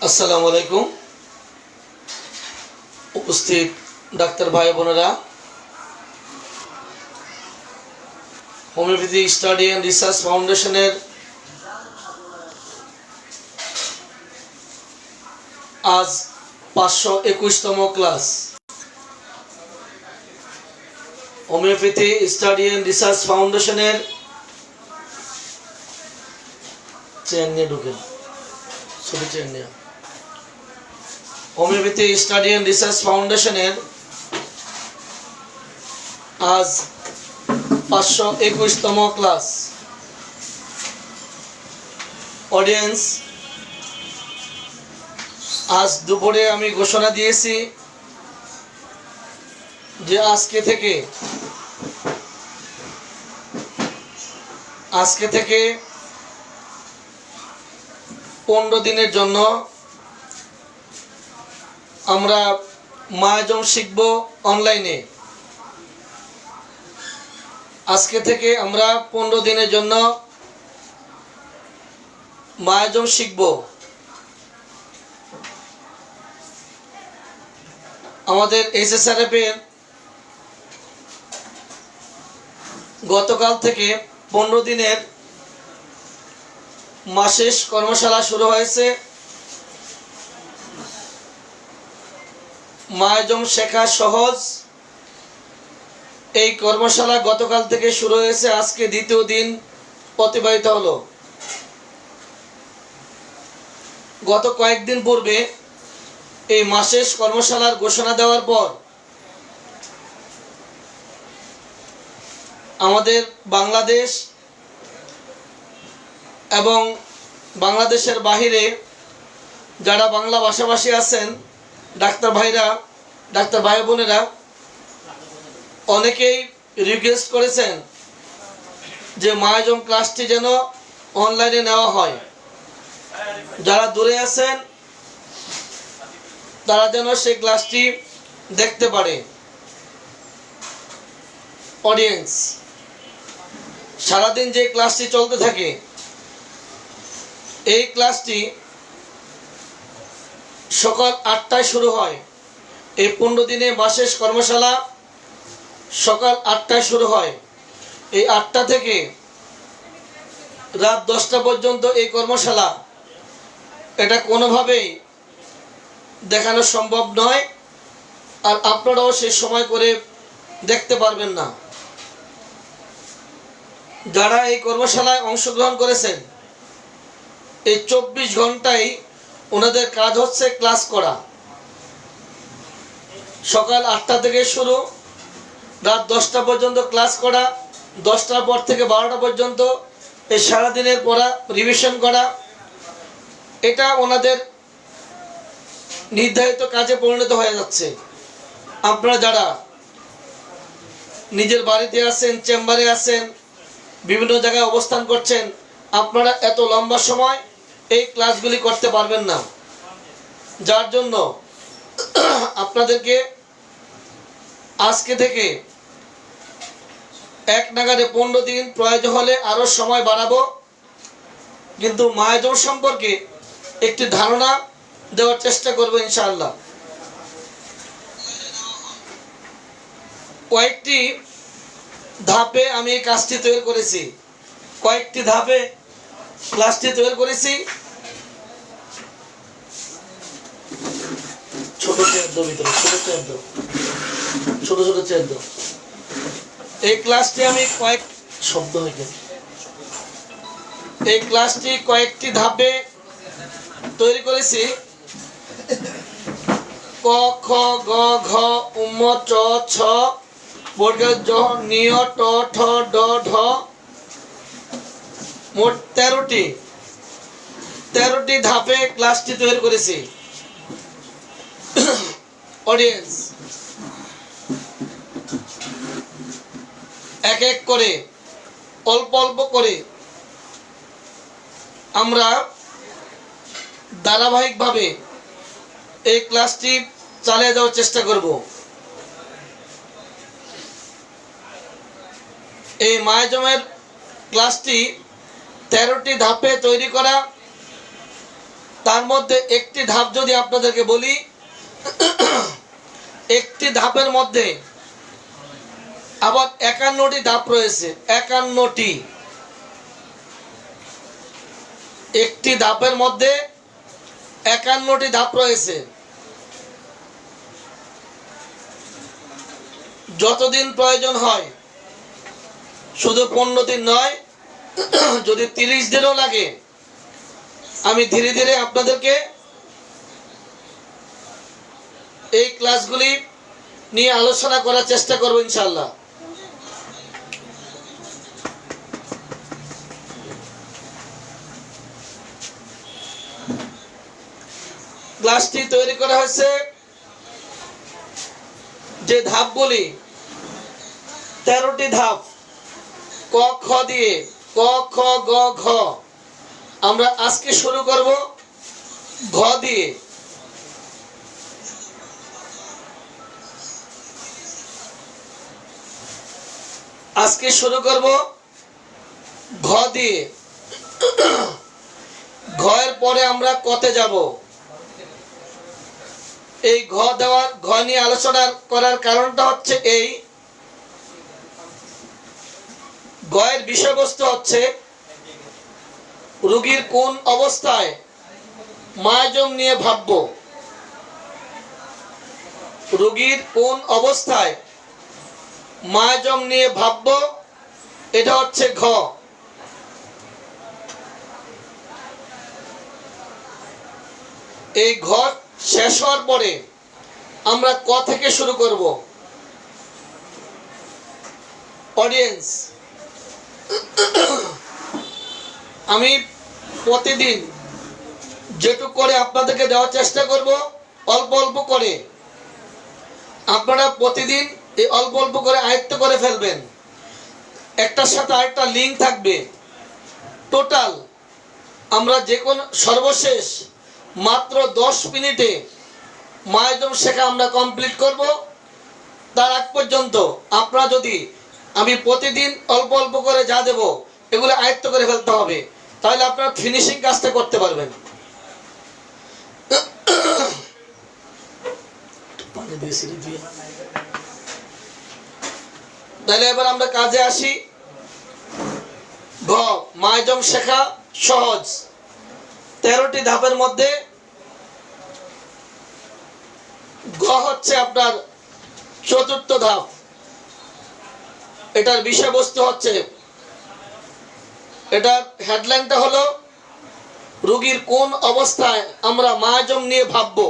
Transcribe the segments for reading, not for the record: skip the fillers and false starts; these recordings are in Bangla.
আসসালামু আলাইকুম। উপস্থিত ডাক্তার ভাই বোনেরা, হোমিওপ্যাথি স্টাডি অ্যান্ড রিসার্চ ফাউন্ডেশনের আজ 521তম class. Homeopathy study and research ফাউন্ডেশনের চেয়ার নিয়ে ঢুকেন, ছবি চেয়ার নিয়ে। হোমিওপ্যাথি স্টাডি অ্যান্ড রিসার্চ ফাউন্ডেশনের আজ 521তম ক্লাস। অডিয়েন্স, আজ দুপুরে আমি ঘোষণা দিয়েছি যে আজকে থেকে 15 দিনের জন্য আমরা মায়াজম শিখব অনলাইনে। আজকে থেকে আমরা 15 দিনের জন্য মায়াজম শিখব। আমাদের SSRF এর গতকাল থেকে 15 দিনের মাসের কর্মশালা শুরু হয়েছে। মায়াজম শেখা সহজ এই কর্মশালা গতকাল থেকে শুরু হয়েছে, আজকে দ্বিতীয় দিন অতিবাহিত হলো। গত কয়েকদিন পূর্বে এই মাসের কর্মশালার ঘোষণা দেওয়ার পর আমাদের বাংলাদেশ এবং বাংলাদেশের বাহিরে যারা বাংলা ভাষাভাষী আছেন, ডাক্তার ভাই বোনেরা অনেকেই রিকোয়েস্ট করেছেন যে মায়াজম ক্লাসটি যেন অনলাইনে নেওয়া হয়। যারা দূরে আছেন তারা যেন সেই ক্লাসটি দেখতে পারে। অডিয়েন্স, সারাদিন যে ক্লাসটি চলতে থাকে, এই ক্লাসটি সকাল 8টায় শুরু হয়। এই 15 দিনে মাসের কর্মশালা সকাল 8টায় শুরু হয়। এই 8টা থেকে রাত 10টা পর্যন্ত এই কর্মশালা, এটা কোনোভাবেই দেখানো সম্ভব নয়, আর আপনারাও সেই সময় করে দেখতে পারবেন না। যারা এই কর্মশালায় অংশগ্রহণ করেছেন, এই 24 ঘন্টায় ওনাদের কাজ হচ্ছে ক্লাস করা। সকাল 8টা থেকে শুরু, রাত 10টা পর্যন্ত ক্লাস করা। 10টার পর থেকে 12টা পর্যন্ত এই সারাদিনের পড়া রিভিশন করা। এটা ওনাদের নির্ধারিত কাজে পরিণত হয়ে যাচ্ছে। আপনারা যারা নিজের বাড়িতে আছেন, চেম্বারে আছেন, বিভিন্ন জায়গায় অবস্থান করছেন, আপনারা এত লম্বা সময় এই ক্লাসগুলি করতে পারবেন না। যার জন্য আপনাদেরকে আজকে থেকে এক নাগাড়ে 15 দিন, প্রয়োজন হলে আরও সময় বাড়াবো, কিন্তু মায়াজম সম্পর্কে একটি ধারণা দেওয়ার চেষ্টা করব ইনশাআল্লাহ। কয়েকটি ধাপে আমি এই কাজটি তৈরি করেছি, কয়েকটি ধাপে ক্লাসটি তৈরি করেছি। ছোট চেয়ার দাও, ভিতরে ছোট চেয়ার দাও, ছোট চেয়ার দাও। এই ক্লাসটি আমি এই ক্লাসটি কয়েকটি ধাপে তৈরি করেছি। ক, খ, গ, ঘ, উম, চ, ছ, বর্গ, জ, নিয়, ট, ঠ, ড, ঢ, মোট 13টি ধাপে ক্লাসটি তৈরি করেছি। অডিয়েন্স, এক এক করে অল্প অল্প করে আমরা ধারাবাহিকভাবে এই ক্লাসটি চালিয়ে যাওয়ার চেষ্টা করব। এই মায়াজমের ক্লাসটি 13টি ধাপে তৈরি করা, তার মধ্যে একটি ধাপ যদি আপনাদেরকে বলি, একটি ধাপের মধ্যে আবার 51টি ধাপ রয়েছে। 51টি, একটি ধাপের মধ্যে 51টি ধাপ রয়েছে। যতদিন প্রয়োজন হয়, শুধু 15 দিন নয়, যদি 30 দিনও লাগে, আমি ধীরে ধীরে আপনাদেরকে এই ক্লাসগুলি নিয়ে আলোচনা করার চেষ্টা করব ইনশাআল্লাহ। ক্লাসটি তৈরি করা হয়েছে যে ধাপগুলি, 13টি ধাপ ক খ দিয়ে, ক খ গ ঘ। আমরা আজকে শুরু করব ঘ দিয়ে। আজকে শুরু করব ঘ দিয়ে। ঘ এর পরে আমরা কতে যাব। এই ঘ দেওয়ার, ঘ নিয়ে আলোচনা করার কারণটা হচ্ছে এই, ঘ এর বিষয়বস্তু হচ্ছে রোগীর কোন অবস্থায় মায়াজম নিয়ে ভাববো। রোগীর কোন অবস্থায় মায়াজম নিয়ে ভাববো, এটা হচ্ছে ঘ। এই ঘ শেষ হওয়ার পরে আমরা ক থেকে শুরু করব। অডিয়েন্স, আমি প্রতিদিন যেটুকু করে আপনাদেরকে দেওয়ার চেষ্টা করব, অল্প অল্প করে। আপনারা প্রতিদিন এই অল্প অল্প করে আয়ত্ত করে ফেলবেন। একটার সাথে আরেকটা লিঙ্ক থাকবে। টোটাল আমরা যে কোনো সর্বশেষ মাত্র 10 মিনিটে মায়াজম শেখা আমরা কমপ্লিট করব। তার আগ পর্যন্ত আপনারা যদি, আমি প্রতিদিন অল্প অল্প করে যা দেব এগুলো আয়ত্ত করে ফেলতে হবে, তাহলে আপনারা ফিনিশিং কাজটা করতে পারবেন। তাহলে এবার আমরা কাজে আসি। ঘ, মায়াজম শেখা সহজ। 13টি ধাপের মধ্যে ঘ হচ্ছে আপনার 4র্থ ধাপ। এটার বিষয়বস্তু হচ্ছে, এটার হেডলাইনটা হলো রোগীর কোন অবস্থায় আমরা মায়াজম নিয়ে ভাববো।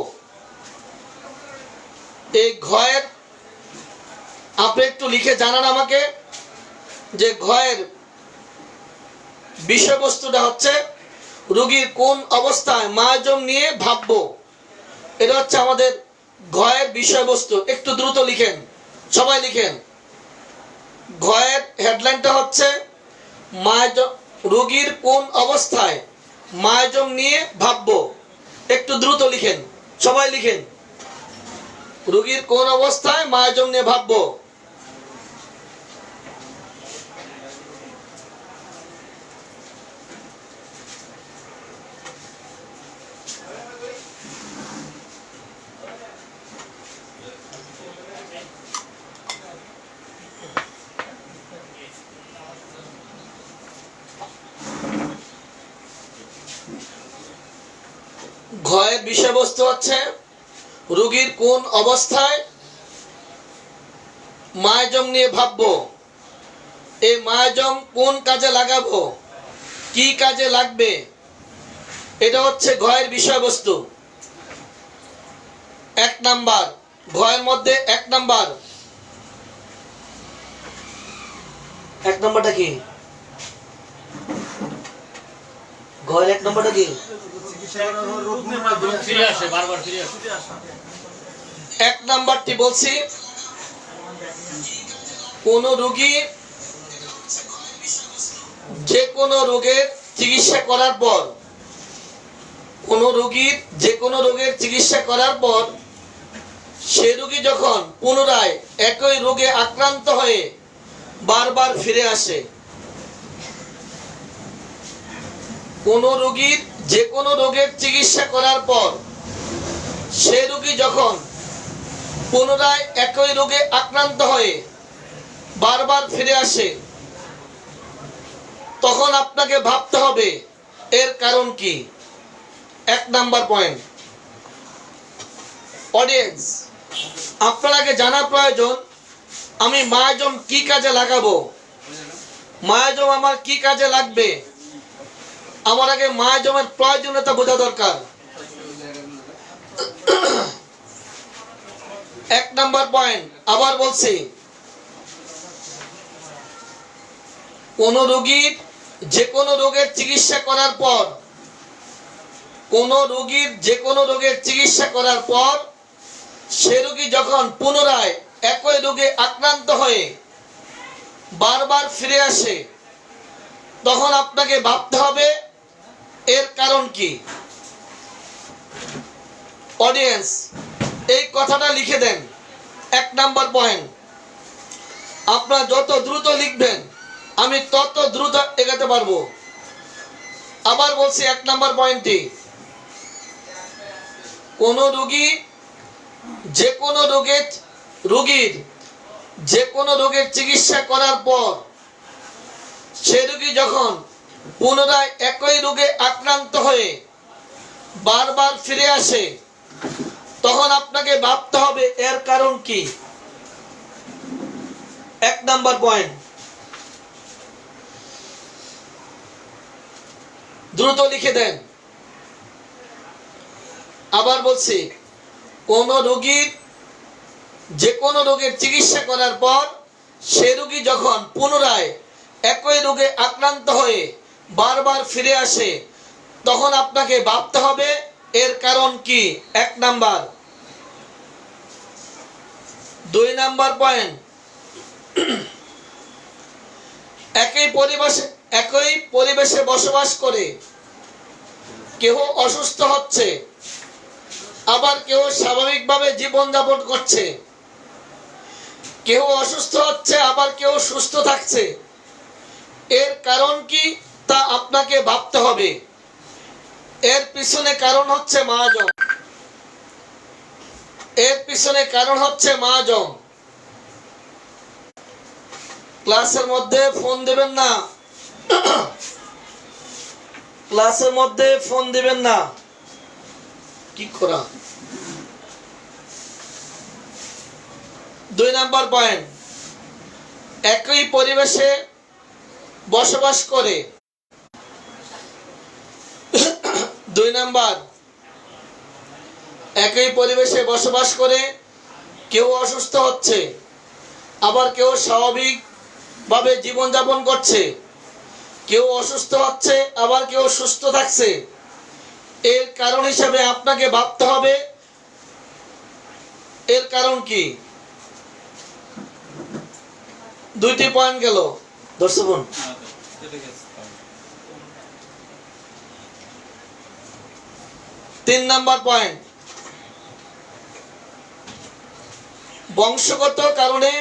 এই ঘয়ের আপনি একটু লিখে জানান আমাকে যে ঘয়ের বিষয়বস্তুটা হচ্ছে রোগীর কোন অবস্থায় মায়াজম নিয়ে ভাববো। এটা হচ্ছে আমাদের ঘয়ের বিষয়বস্তু। একটু দ্রুত লিখেন, সবাই লিখেন। ঘয়ের হেডলাইনটা হচ্ছে মায়াজম, রোগীর কোন অবস্থায় মায়াজম নিয়ে ভাববো। একটু দ্রুত লিখেন, সবাই লিখেন। রোগীর কোন অবস্থায় মায়াজম নিয়ে ভাববো। ঘয়ের বিষয়বস্তু হচ্ছে রোগীর কোন অবস্থায় মায়াজম নিয়ে ভাববো। এই মায়াজম কোন কাজে লাগাবো, কি কাজে লাগবে, এটা হচ্ছে ঘয়ের বিষয়বস্তু। 1 নাম্বার, ঘয়ের মধ্যে 1 নাম্বার। 1 নাম্বারটা কি? ঘয়ের 1 নাম্বারটা কি? 1 নাম্বারটি বলছি, কোন রোগী যে কোনো রোগের চিকিৎসা করার পর, কোন রোগীর যে কোনো রোগের চিকিৎসা করার পর সে রোগী যখন পুনরায় একই রোগে আক্রান্ত হয়ে বারবার ফিরে আসে, কোন রোগীর যে কোনো রোগের চিকিৎসা করার পর সে রোগী যখন পুনরায় একই রোগে আক্রান্ত হয়ে বারবার ফিরে আসে, তখন আপনাকে ভাবতে হবে এর কারণ কি। 1 নাম্বার পয়েন্ট, অডিয়েন্স আপনাকে জানা প্রয়োজন আমি মায়াজম কি কাজে লাগাবো, মায়াজম আমার কি কাজে লাগবে। আমার আগে মায়াজমের প্রয়োজনীয়তা বোঝা দরকার। 1 নাম্বার পয়েন্ট আবার বলছি, কোন রোগীর যে কোনো রোগের চিকিৎসা করার পর, কোন রোগীর যে কোনো রোগের চিকিৎসা করার পর সে রোগী যখন পুনরায় একই রোগে আক্রান্ত হয়ে বারবার ফিরে আসে, তখন আপনাকে ভাবতে হবে এর কারণ কি। অডিয়েন্স এই কথাটা লিখে দেন। 1 নাম্বার পয়েন্ট আপনারা যত দ্রুত লিখবেন আমি তত দ্রুত এগাতে পারবো। আবার বলছি 1 নাম্বার পয়েন্টটি, কোন রোগী যে কোনো রোগীর যে কোনো রোগের চিকিৎসা করার পর সে রোগী যখন পুনরায় একই রোগে আক্রান্ত হয়ে বারবার ফিরে আসে, তখন আপনাকে ভাবতে হবে এর কারণ কি। 1 নাম্বার পয়েন্ট দ্রুত লিখে দেন। আবার বলছি, কোন রোগীর যে কোনো রোগের চিকিৎসা করার পর সে রোগী যখন পুনরায় একই রোগে আক্রান্ত হয়ে বারবার ফিরে আসে, তখন আপনাকে ভাবতে হবে এর কারণ কি। 1 নাম্বার। 2 নাম্বার পয়েন্ট, একই পরিবেশে বসবাস করে কেউ অসুস্থ হচ্ছে, আবার কেউ স্বাভাবিকভাবে জীবনযাপন করছে। কেউ অসুস্থ হচ্ছে, আবার কেউ সুস্থ থাকছে। এর কারণ কি তা আপনাকে ভাবতে হবে। এর পিছনে কারণ হচ্ছে মায়াজম, এর পিছনে কারণ হচ্ছে মায়াজম। ক্লাসের মধ্যে ফোন দিবেন না, ক্লাসের মধ্যে ফোন দিবেন না। কি করা। 2 নাম্বার পয়েন্ট, একই পরিবেশে বসবাস করে। 2 নাম্বার, একই পরিবেশে বসবাস করে কেউ অসুস্থ হচ্ছে, আবার কেউ স্বাভাবিকভাবে জীবনযাপন করছে। কেউ অসুস্থ হচ্ছে, আবার কেউ সুস্থ থাকছে। এর কারণ হিসাবে আপনাকে ভাবতে হবে এর কারণ কি। 2টি পয়েন্ট গেল দর্শক। 3 নাম্বার পয়েন্ট, বংশগত কারণে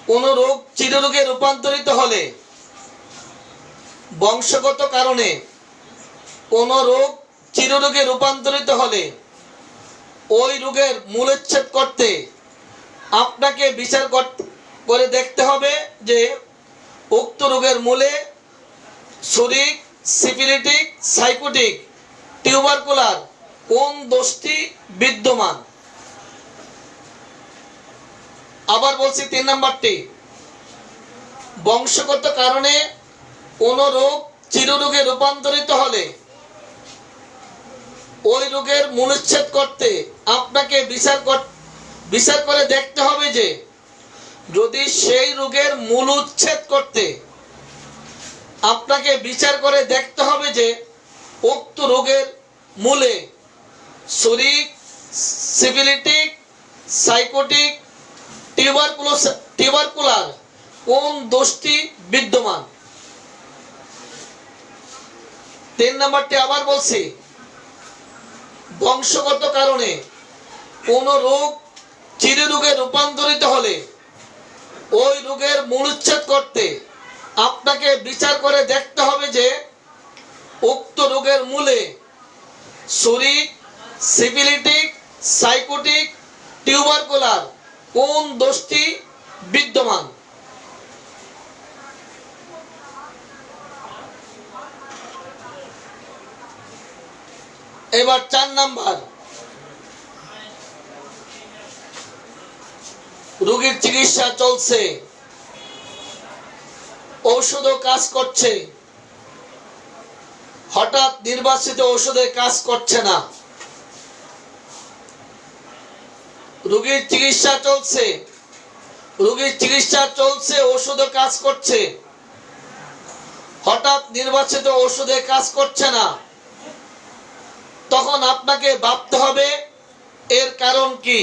কোন রোগ চিররোগে রূপান্তরিত হলে, বংশগত কারণে কোন রোগ চিররোগে রূপান্তরিত হলে ওই রোগের মূলোচ্ছেদ করতে আপনাকে বিচার করে দেখতে হবে যে উক্ত রোগের মূলে শরীর, সিফিলিটিক, সাইকোটিক, টিউবারকুলার কোন দোষটি বিদ্যমান। আবার বলছি 3 নাম্বারটি, বংশগত কারণে কোন রোগ চিররোগে রূপান্তরিত হলে ওই রোগের মূলোচ্ছেদ করতে আপনাকে বিচার করে দেখতে হবে যে যদি সেই রোগের মূল উচ্ছেদ করতে আপনাকে বিচার করে দেখতে হবে যে উক্ত রোগের মূলে শরীর, সিফিলিটিক, সাইকোটিক, টিউবারকুলার কোন দোষটি বিদ্যমান। 3 নাম্বারটি আবার বলছি, বংশগত কারণে কোন রোগ চিররোগে রূপান্তরিত হলে ওই রোগের মূলোচ্ছেদ করতে আপনাকে বিচার করে দেখতে হবে যে উক্ত রোগের মূলে সুরিক, সিফিলিটিক, সাইকোটিক, টিউবারকুলার কোন দোষটি বিদ্যমান? এবার 4 নাম্বার, রোগীর চিকিৎসা চলছে, ঔষধও কাজ করছে, হঠাৎ নির্বাচিত ঔষধে কাজ করছে না। রোগীর চিকিৎসা চলছে, ঔষধও কাজ করছে, হঠাৎ নির্বাচিত ঔষধে কাজ করছে না, তখন আপনাকে ভাবতে হবে এর কারণ কি।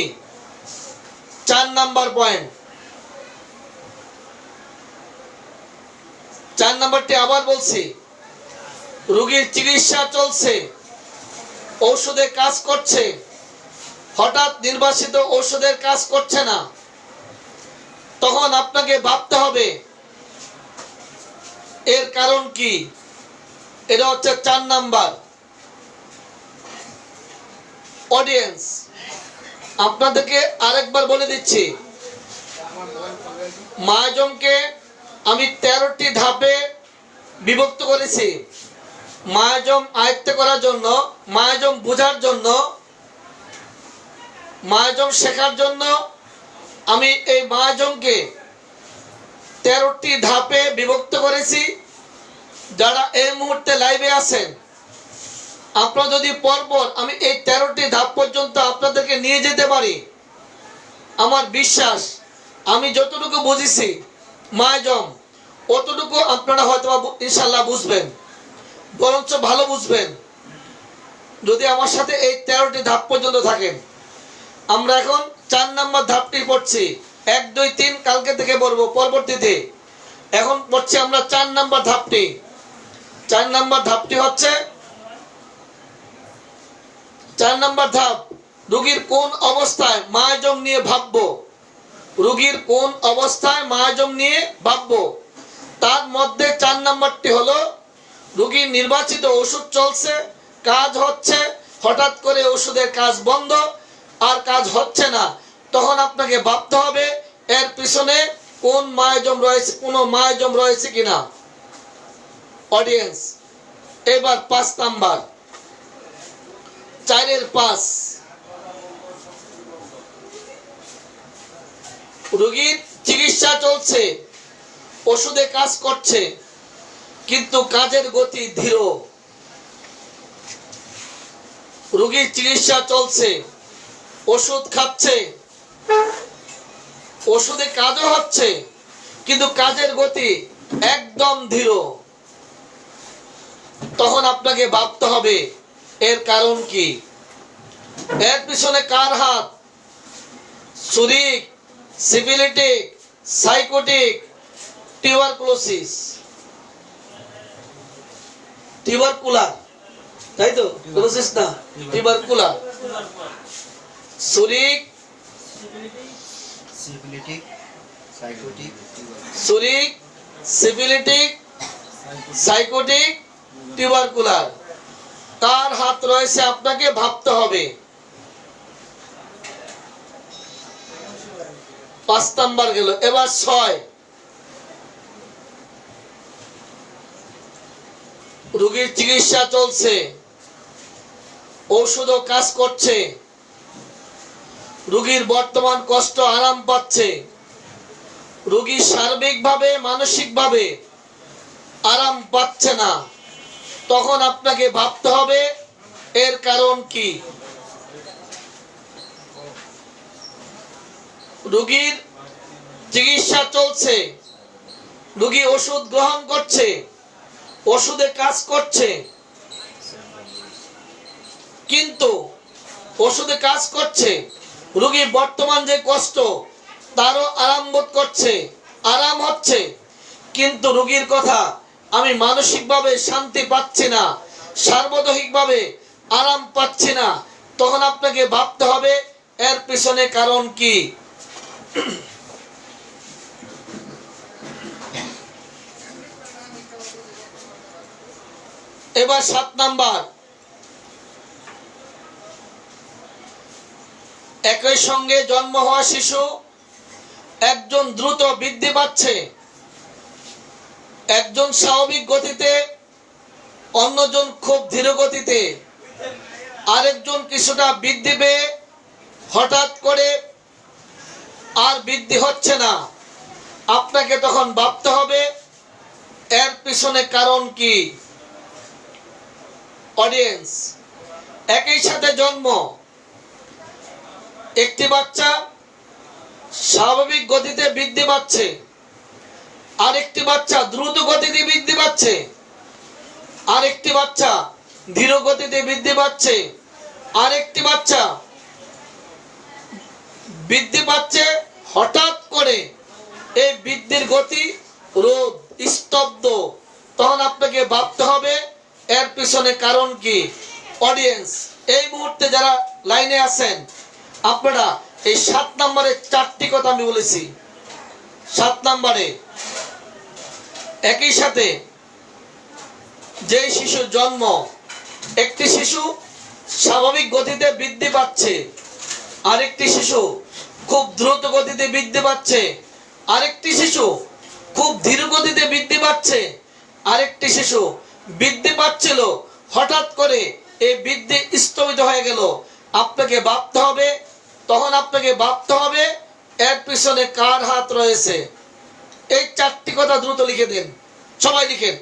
4 নাম্বার পয়েন্ট। 4 নাম্বারটি আবার বলছি, রোগীর চিকিৎসা চলছে, ঔষধে কাজ করছে, হঠাৎ নির্বাচিত ঔষধের কাজ করছে না, তখন আপনাকে ভাবতে হবে এর কারণ কি। এটা হচ্ছে 4 নাম্বার। অডিয়েন্স, আপনাদেরকে আরেকবার বলে দিচ্ছি, মায়াজমকে আমি 13টি ধাপে বিভক্ত করেছি। মায়াজম আয়ত্ত করার জন্য, মায়াজম বোঝার জন্য, মায়াজম শেখার জন্য আমি এই মায়াজমকে 13টি ধাপে বিভক্ত করেছি। যারা এই মুহূর্তে লাইভে আছেন, আপনারা যদি পরপর আমি এই 13টি ধাপ পর্যন্ত আপনাদেরকে নিয়ে যেতে পারি, আমার বিশ্বাস আমি যতটুকু বুঝেছি মায়াজম, অতটুকু আপনারা হয়তো ইনশাল্লাহ বুঝবেন, বরঞ্চ ভালো বুঝবেন যদি আমার সাথে এই 13টি ধাপ পর্যন্ত থাকেন। আমরা এখন 4 নাম্বার ধাপটি পড়ছি। 1, 2, 3 কালকে থেকে পড়বো পরবর্তীতে। এখন পড়ছি আমরা 4 নাম্বার ধাপটি। 4 নাম্বার ধাপটি হচ্ছে, 4 নাম্বার ধাপ, রোগীর কোন অবস্থায় মায়াজম নিয়ে ভাববো। রোগীর কোন অবস্থায় মায়াজম নিয়ে ভাববো, তার মধ্যে 4 নাম্বারটি হলো রোগীর নির্বাচিত ওষুধ চলছে, কাজ হচ্ছে, হঠাৎ করে ওষুধের কাজ বন্ধ আর কাজ হচ্ছে না, তখন আপনাকে ভাবতে হবে এর পিছনে কোন মায়াজম রয়েছে, কোনো মায়াজম রয়েছে কিনা। অডিয়েন্স, এবার 5 নাম্বার, 4-এর 5, রোগীর চিকিৎসা চলছে, ওষুধে কাজ করছে, কিন্তু কাজের গতি ধীর। রোগীর চিকিৎসা চলছে, ওষুধ খাচ্ছে, ওষুধে কাজও হচ্ছে, কিন্তু কাজের গতি একদম ধীর, তখন আপনাকে ভাবতে হবে এর কারণ কি। এর পিছনে কার হাত? Psoric, syphilitic, sycotic, tuberculosis, tubercular, তাই তো? কুলোসিস না, tubercular. Psoric, syphilitic, sycotic, psoric, syphilitic, sycotic, tubercular, কার হাত রয়েছে আপনাকে ভাবতে হবে। 5 নাম্বার গেল। এবার 6, রোগীর চিকিৎসা চলছে, ঔষধও কাজ করছে, রোগীর বর্তমান কষ্ট আরাম পাচ্ছে, রোগী সার্বিকভাবে মানসিকভাবে আরাম পাচ্ছে না, তখন আপনাকে ভাবতে হবে এর কারণ কি। রোগীর চিকিৎসা চলছে, রোগী ওষুধ গ্রহণ করছে, ওষুধে কাজ করছে, কিন্তু ওষুধে কাজ করছে, রোগীর বর্তমান যে কষ্ট তারও আরাম বোধ করছে, আরাম হচ্ছে, কিন্তু রোগীর কথা আমি মানসিকভাবে শান্তি পাচ্ছি না, সার্বদৈহিকভাবে আরাম পাচ্ছি না, তখন আপনাকে ভাবতে হবে এর পিছনে কারণ কি। এবার 7 নাম্বার, একই সঙ্গে জন্ম হওয়া শিশু একজন দ্রুত বৃদ্ধি পাচ্ছে, একজন স্বাভাবিক গতিতে, অন্যজন খুব ধীর গতিতে, আরেকজন কিছুটা বৃদ্ধি পেয়ে হঠাৎ করে আর বৃদ্ধি হচ্ছে না। আপনাকে তখন ভাবতে হবে এর পিছনে কারণ কি। অডিয়েন্স, একই সাথে জন্ম একটি বাচ্চা স্বাভাবিক গতিতে বৃদ্ধি পাচ্ছে, আরেকটি বাচ্চা দ্রুত গতিতে বৃদ্ধি পাচ্ছে, আরেকটি বাচ্চা ধীর গতিতে বৃদ্ধি পাচ্ছে, আরেকটি বাচ্চা বৃদ্ধি পাচ্ছে হঠাৎ করে। এই বৃদ্ধির গতি রোধ স্তব্ধ। তখন আপনাকে ভাবতে হবে এর পিছনে কারণ কি। অডিয়েন্স, এই মুহূর্তে যারা লাইনে আছেন, আপনারা এই 7 নম্বরের 4টি কথা আমি বলেছি। 7 নম্বরে একই সাথে যে শিশুর জন্ম, একটি শিশু স্বাভাবিক গতিতে বৃদ্ধি পাচ্ছে, আরেকটি শিশু খুব দ্রুত গতিতে বৃদ্ধি পাচ্ছে, আরেকটি শিশু খুব ধীর গতিতে বৃদ্ধি পাচ্ছে, আরেকটি শিশু বৃদ্ধি পাচ্ছিল হঠাৎ করে এই বৃদ্ধি স্থগিত হয়ে গেল। আপনাকে ভাবতে হবে, তখন আপনাকে ভাবতে হবে এর পিছনে কার হাত রয়েছে। এই 4টি কথা দ্রুত লিখে দেন, সবাই লিখেন।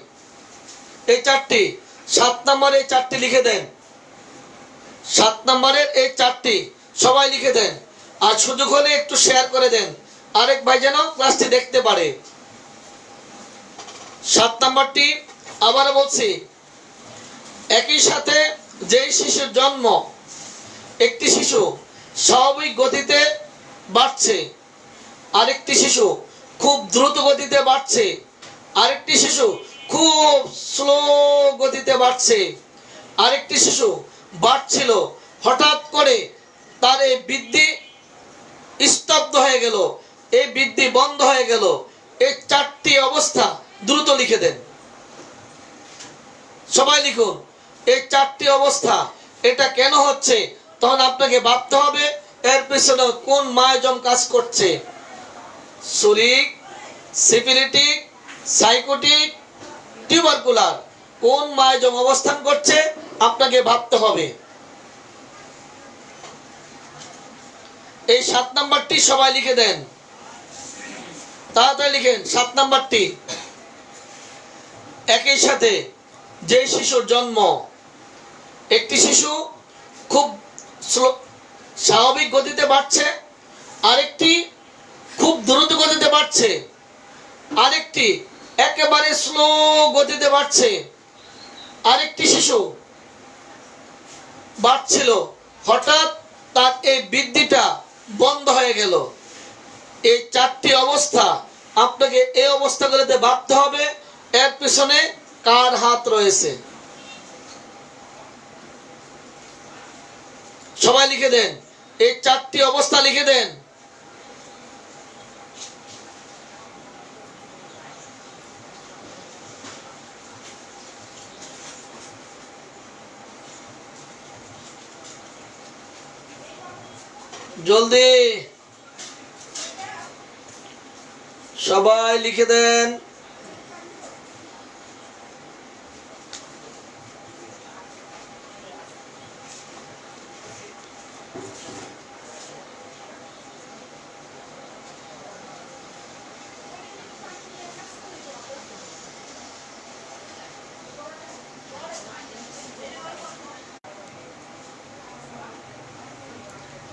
এই 4টি 7 নম্বরে এই 4টি লিখে দেন। 7 নম্বরের এই 4টি সবাই লিখে দেন। আর সুযোগ হলে একটু শেয়ার করে দেন, আরেক ভাই যেন ক্লাসটি দেখতে পারে। 7 নম্বরটি আবার বলছি, একই সাথে যেই শিশুর জন্ম, একটি শিশু স্বাভাবিক গতিতে বাড়ছে, আরেকটি শিশু খুব দ্রুত গতিতে বাড়ছে, আরেকটি শিশু খুব স্লো গতিতে বাড়ছে, আরেকটি শিশু বাড়ছিল হঠাৎ করে তার এই বৃদ্ধি স্তব্ধ হয়ে গেল, এই বৃদ্ধি বন্ধ হয়ে গেল। এই 4টি অবস্থা দ্রুত লিখে দেন, সবাই লিখুন। এই 4টি অবস্থা, এটা কেন হচ্ছে, তখন আপনাকে ভাবতে হবে এর পিছনে কোন মায়াজম কাজ করছে। সুরিক, সিফিলিটিক, সাইকোটিক, টিউবারকুলার, কোন মায়াজম অবস্থান করছে আপনাকে ভাবতে হবে। এই 7 নম্বরটি সবাই লিখে দেন, তাড়াতাড়ি লিখেন। 7 নম্বরটি, একই সাথে যে শিশুর জন্ম, একটি শিশু খুব স্বাভাবিক গতিতে বাড়ছে, আরেকটি খুব দ্রুত গতিতে বাড়ছে, আরেকটি একেবারে স্লো গতিতে বাড়ছে, আরেকটি শিশু বাড়ছিল হঠাৎ তার এই বৃদ্ধিটা বন্ধ হয়ে গেল। এই 4টি অবস্থা, আপনাকে এই অবস্থাগুলোতে ভাবতে হবে এর পিছনে কার হাত রয়েছে। সবাই লিখে দেন, এই 4টি অবস্থা লিখে দেন। জলদি সবাই লিখে দেন।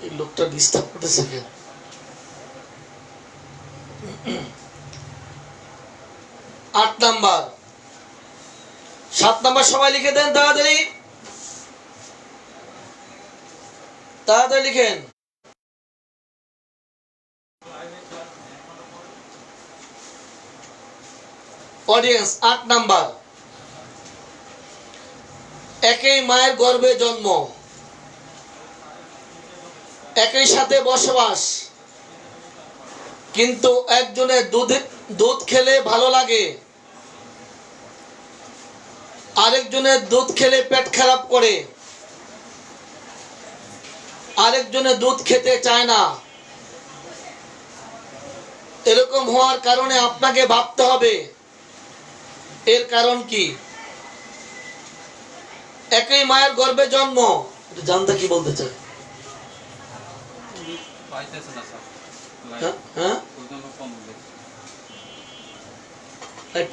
এই লোকটা ডিস্টার্ব করতেছে কেন? 8 নাম্বার, 7 নাম্বার সবাই লিখে দেন, তাড়াতাড়ি তাড়াতাড়ি লিখেন। অডিয়েন্স, 8 নাম্বার, একই মায়ের গর্ভে জন্ম, একই সাথে বসবাস, কিন্তু একজনের দুধ খেলে ভালো লাগে, আরেকজনের দুধ খেলে পেট খারাপ করে, আরেকজনে দুধ খেতে চায় না। এরকম হওয়ার কারণে আপনাকে ভাবতে হবে এর কারণ কি। একই মায়ের গর্ভে জন্ম, জানতে কি বলতে চায়? হ্যাঁ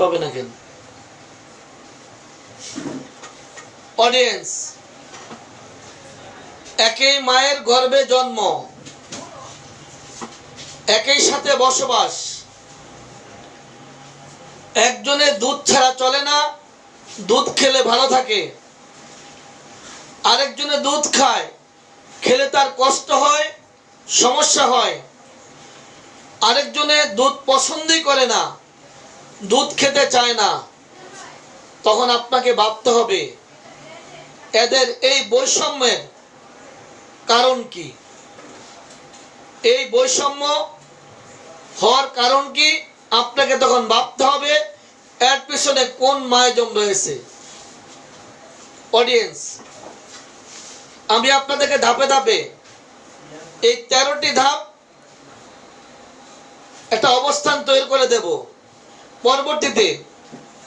পাবে না কেন? অডিয়েন্স, একই মায়ের গর্ভে জন্ম, একই সাথে বসবাস, একজনের দুধ ছাড়া চলে না, দুধ খেলে ভালো থাকে, আরেকজনে দুধ খায়, খেলে তার কষ্ট হয়, সমস্যা হয়, আরেকজনে দুধ পছন্দই করে না, দুধ খেতে চায় না। তখন আপনাকে ভাবতে হবে এদের এই বৈষম্যের কারণ কি। এই বৈষম্য হওয়ার কারণ কি আপনাকে তখন ভাবতে হবে এর পিছনে কোন মায়াজম রয়েছে। অডিয়েন্স, আমি আপনাদেরকে ধাপে ধাপে এই 13টি ধাপ একটা অবস্থান তৈরি করে দেব। পরবর্তীতে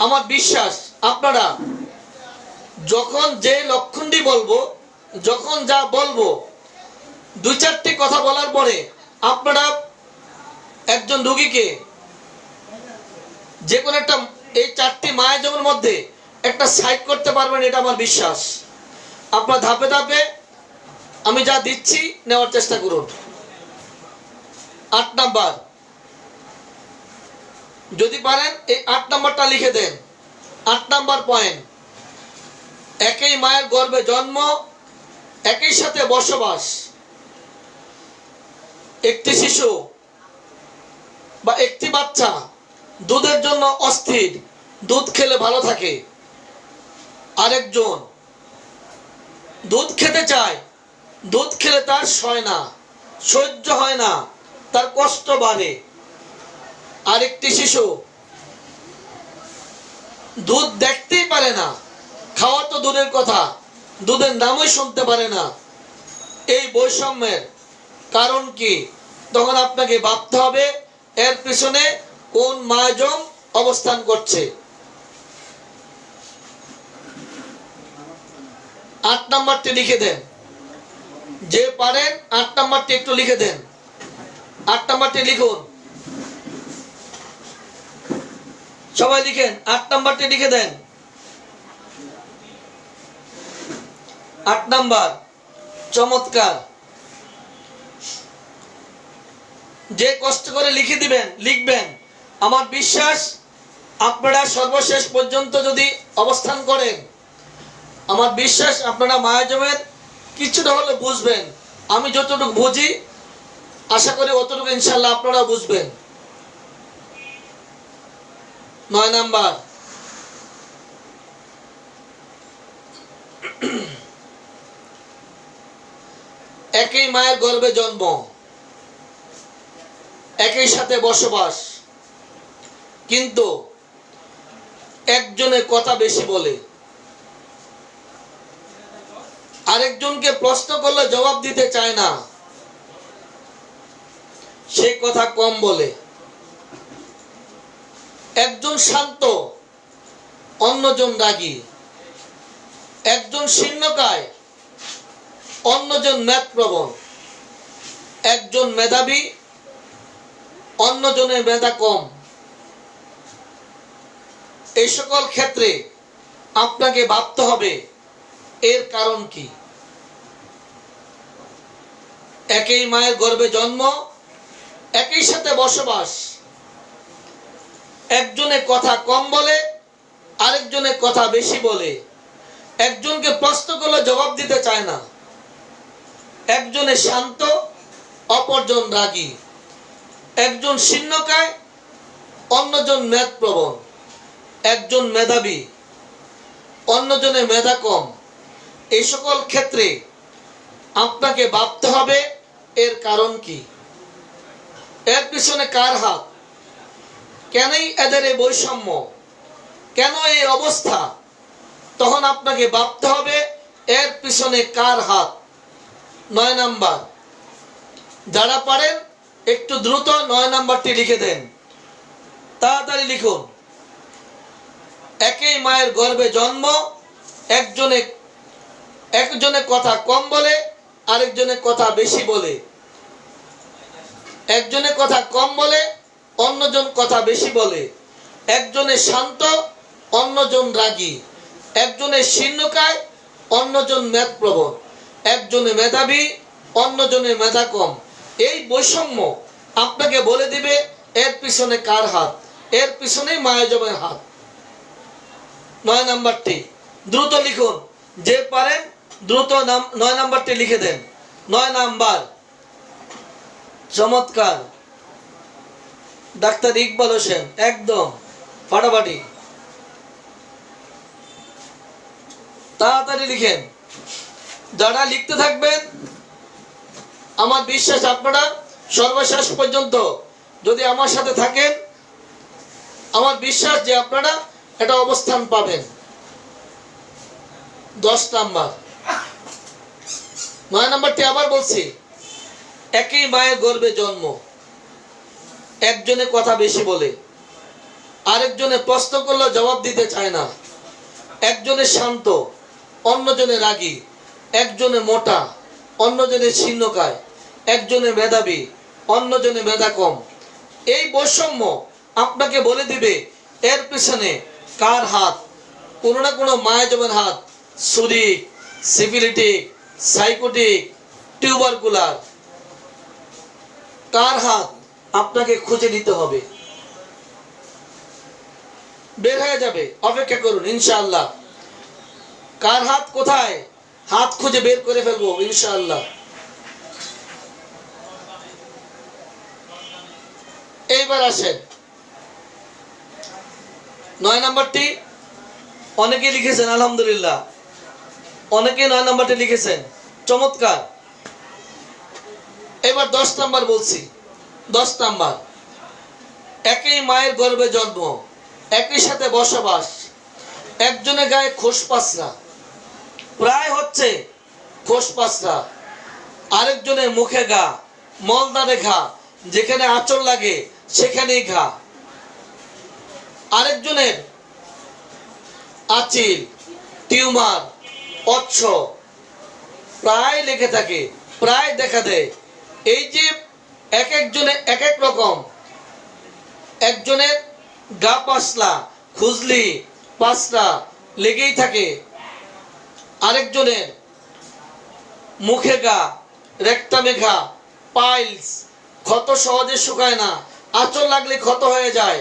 আমার বিশ্বাস আপনারা যখন যে লক্ষণটি বলবো, যখন যা বলবো, 2-4টি কথা বলার পরে আপনারা একজন রোগীকে যে কোনো একটা এই 4টি মায়াজমের মধ্যে একটা সাইড করতে পারবেন, এটা আমার বিশ্বাস। আপনারা ধাপে ধাপে আমি যা দিচ্ছি নেওয়ার চেষ্টা করুন। 8 নাম্বার, যদি পারেন এই 8 নাম্বারটা লিখে দেন। 8 নাম্বার পয়েন্ট, একই মায়ের গর্ভে জন্ম, একই সাথে বসবাস, একটি শিশু বা একটি বাচ্চা দুধের জন্য অস্থির, দুধ খেলে ভালো থাকে, আরেকজন দুধ খেতে চায়, দুধ খেলে তার সয় না, সহ্য হয় না, তার কষ্ট বাড়ে, আরেকটি শিশু দুধ দেখতেই পারে না, খাওয়া তো দূরের কথা, দুধের নামই শুনতে পারে না। এই বৈষম্যের কারণ কি? তখন আপনাকে ভাবতে হবে এর পিছনে কোন মায়াজম অবস্থান করছে। 8 নাম্বারটি লিখে দেন, যে পারেন 8 নাম্বারটি একটু লিখে দেন। 8 নাম্বারটি লিখুন, সবাই লিখেন, 8 নাম্বারটি লিখে দেন। 8 নাম্বার, চমৎকার। যে কষ্ট করে লিখে দিবেন, লিখবেন, আমার বিশ্বাস আপনারা সর্বশেষ পর্যন্ত যদি অবস্থান করেন, আমার বিশ্বাস আপনারা মায়াজমের কিছুটা হলে বুঝবেন। আমি যতটুকু বুঝি আশা করি অতটুকু ইনশাল্লাহ আপনারা বুঝবেন। 9 নাম্বার, একই মায়ের গর্ভে জন্ম, একই সাথে বসবাস, কিন্তু একজনের কথা বেশি বলে, আরেকজনকে প্রশ্ন করলে জবাব দিতে চায় না, সে কথা কম বলে। একজন শান্ত, অন্যজন রাগী, একজন শীর্ণকায়, অন্যজন মেদপ্রবণ, একজন মেধাবী, অন্যজনের মেধা কম। এই সকল ক্ষেত্রে আপনাকে ভাবতে হবে এর কারণ কি। একই মায়ের গর্ভে জন্ম, একই সাথে বসবাস, একজনের কথা কম বলে, আরেকজনের কথা বেশি বলে, একজনকে প্রশ্ন করলে জবাব দিতে চায় না, একজনে শান্ত, অপরজন রাগী, একজন শীর্ণকায়, অন্যজন মেদপ্রবণ, একজন মেধাবী, অন্যজনের মেধা কম। এই সকল ক্ষেত্রে আপনাকে ভাবতে হবে এর কারণ কি, এর পিছনে কার হাত, কেনই এদের এই বৈষম্য, কেন এই অবস্থা। তখন আপনাকে ভাবতে হবে এর পিছনে কার হাত। 9 নাম্বার। যারা পারেন একটু দ্রুত 9 নাম্বারটি লিখে দেন, তাড়াতাড়ি লিখুন। একই মায়ের গর্ভে জন্ম, একজনে কথা কম বলে, আরেকজনে কথা বেশি বলে। একজনে কথা কম বলে, অন্যজন কথা বেশি বলে। একজনে শান্ত, অন্যজন রাগী। একজনে শীর্ণকায়, অন্যজন মেদপ্রবণ। একজনে মেধাবী, অন্যজনে মেধা কম। এই বৈষম্য আপনাকে বলে দিবে এর পিছনে কার হাত। এর পিছনেই মায়াজমের হাত। 9 নাম্বারটি দ্রুত লিখুন, যে পারেন দ্রুত 9 নাম্বারটি লিখে দেন। 9 নাম্বার। চমৎকার, ডাক্তার ইকবাল হোসেন, একদম ফাটাফাটি, তাড়াতাড়ি লিখেন। যারা লিখতে থাকবেন, আমার বিশ্বাস আপনারা সর্বশেষ পর্যন্ত যদি আমার সাথে থাকেন, আমার বিশ্বাস যে আপনারা এটা অবস্থান পাবেন। 10 নাম্বার। 9 নাম্বারটি আবার বলছি, একই মায়ের গর্ভে জন্ম, একজনে কথা বেশি বলে, আরেকজনে প্রশ্ন করলে জবাব দিতে চায় না। একজনে শান্ত, অন্যজনে রাগী। একজনে মোটা, অন্যজনে শীর্ণকায়। একজনে মেধাবী, অন্যজনে মেধা কম। এই বৈষম্য আপনাকে বলে দিবে এর পিছনে কার হাত। কোনো না কোনো মায়াজমের হাত। সুরিক, সিফিলিটিক, সাইকোটিক, টিউবারকুলার, কার হাত আপনাকে খুঁজে নিতে হবে। বের হয়ে যাবে, অপেক্ষা করুন ইনশাআল্লাহ। কার হাত কোথায়, হাত খুঁজে বের করে ফেলবো ইনশাআল্লাহ। এইবার আসেন 9 নাম্বারটি। অনেকে লিখেছেন আলহামদুলিল্লাহ, অনেকে 9 নাম্বারটি লিখেছেন, চমৎকার। এবার 10 নাম্বার বলছি। 10 নাম্বার। একই মায়ের গর্ভে জন্ম, একই সাথে বসবাস। একজনে গায়ে খোসপাসরা, প্রায় হচ্ছে খোসপাসরা। আরেকজনের মুখে ঘা, মলদারে ঘা, যেখানে আঁচড় লাগে সেখানেই ঘা। আরেকজনের আচিল, টিউমার, অচ্ছ প্রায় লেগে থাকে, প্রায় দেখা দেয়। এই যে এক একজনে এক এক রকম। একজনের গা পাসলা, খুজলি, পাসলা লেগেই থাকে। আরেকজনের মুখে ঘা, রেকটামে ঘা, পাইলস, ক্ষত সহজে শুকায় না, আঁচড় লাগলে ক্ষত হয়ে যায়।